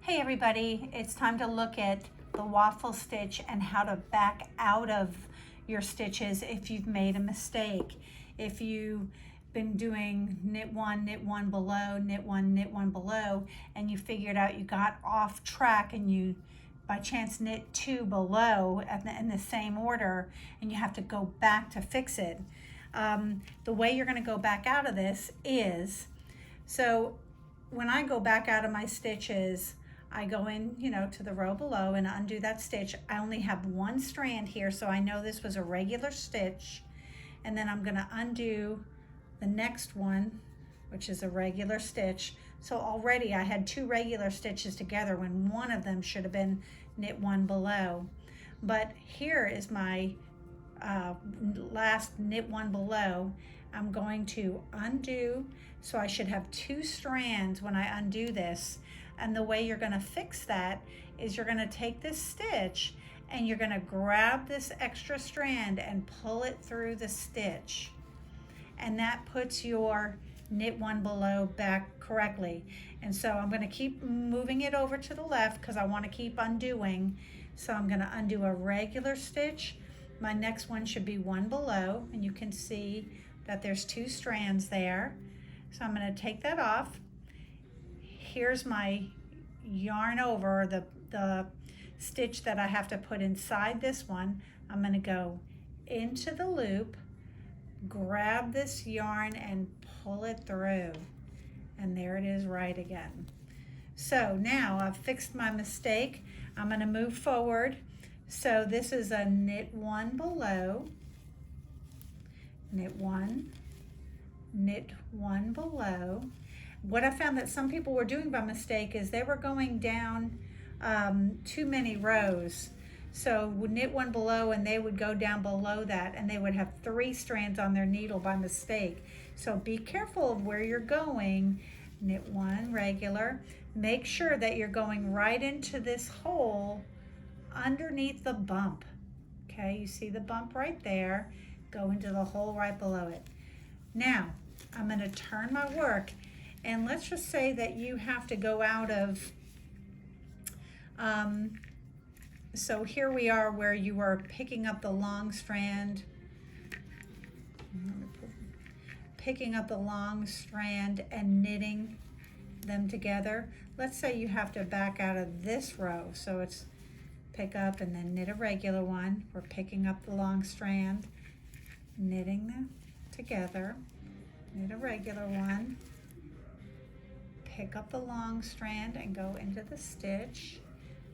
Hey everybody, it's time to look at the waffle stitch and how to back out of your stitches if you've made a mistake. If you've been doing knit one below, knit one below, and you figured out you got off track and you by chance knit two below in the same order and you have to go back to fix it. The way you're going to go back out of this is, so when I go back out of my stitches, I go in, to the row below and undo that stitch. I only have one strand here, so I know this was a regular stitch. And then I'm gonna undo the next one, which is a regular stitch. So already I had two regular stitches together when one of them should have been knit one below. But here is my last knit one below. I'm going to undo, so I should have two strands when I undo this. And the way you're going to fix that is you're going to take this stitch and you're going to grab this extra strand and pull it through the stitch. And that puts your knit one below back correctly. And so I'm going to keep moving it over to the left because I want to keep undoing. So I'm going to undo a regular stitch. My next one should be one below, and you can see that there's two strands there. So I'm going to take that off. Here's my yarn over the stitch that I have to put inside this one. I'm going to go into the loop, grab this yarn and pull it through, and there it is right again. So now I've fixed my mistake. I'm going to move forward. So this is a knit one below, knit one below. What I found that some people were doing by mistake is they were going down too many rows. So would knit one below and they would go down below that and they would have three strands on their needle by mistake. So be careful of where you're going. Knit one regular. Make sure that you're going right into this hole underneath the bump. Okay, you see the bump right there. Go into the hole right below it. Now, I'm going to turn my work, and let's just say that you have to go out of, so here we are where you are picking up the long strand, and knitting them together. Let's say you have to back out of this row, so it's pick up and then knit a regular one. We're picking up the long strand, knitting them together, knit a regular one, pick up the long strand and go into the stitch,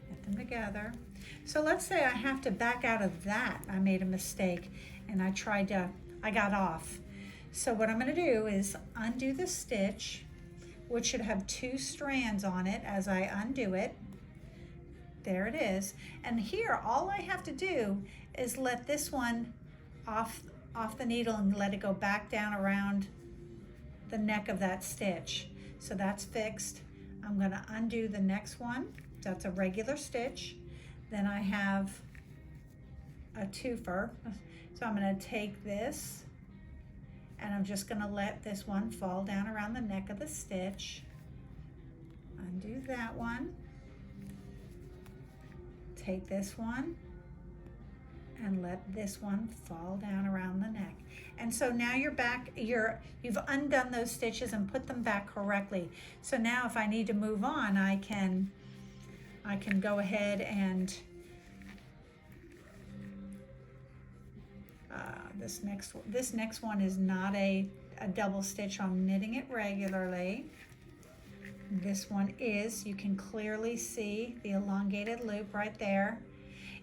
knit them together. So let's say I have to back out of that. I made a mistake and I got off. So what I'm going to do is undo the stitch, which should have two strands on it as I undo it. There it is. And here all I have to do is let this one off the needle and let it go back down around the neck of that stitch. So that's fixed. I'm going to undo the next one. That's a regular stitch. Then I have a twofer. So I'm going to take this and I'm just going to let this one fall down around the neck of the stitch. Undo that one. Take this one and let this one fall down around the neck. And so now you're back, you've undone those stitches and put them back correctly. So now if I need to move on, I can go ahead and this next one is not a double stitch. I'm knitting it regularly. This one is, you can clearly see the elongated loop right there.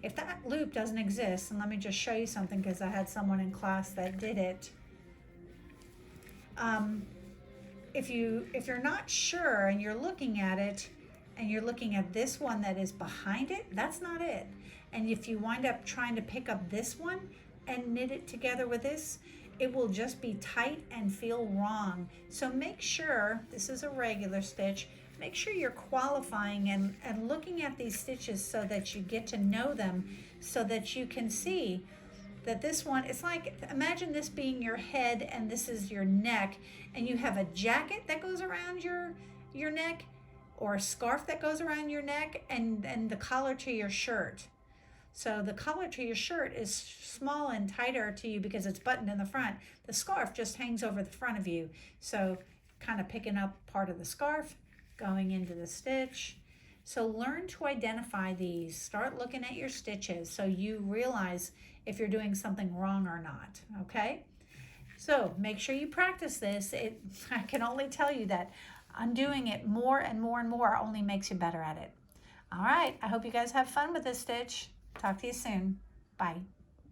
If that loop doesn't exist, and let me just show you something because I had someone in class that did it. If you're not sure and you're looking at it and you're looking at this one that is behind it, that's not it. And if you wind up trying to pick up this one and knit it together with this, it will just be tight and feel wrong. So make sure, this is a regular stitch, make sure you're qualifying and looking at these stitches so that you get to know them, so that you can see that this one, it's like, imagine this being your head and this is your neck, and you have a jacket that goes around your neck. or a scarf that goes around your neck and the collar to your shirt. So the collar to your shirt is small and tighter to you because it's buttoned in the front. The scarf just hangs over the front of you. So kind of picking up part of the scarf, going into the stitch. So learn to identify these. Start looking at your stitches so you realize if you're doing something wrong or not, okay? So make sure you practice this. I can only tell you that undoing it more and more and more only makes you better at it. All right, I hope you guys have fun with this stitch. Talk to you soon. Bye.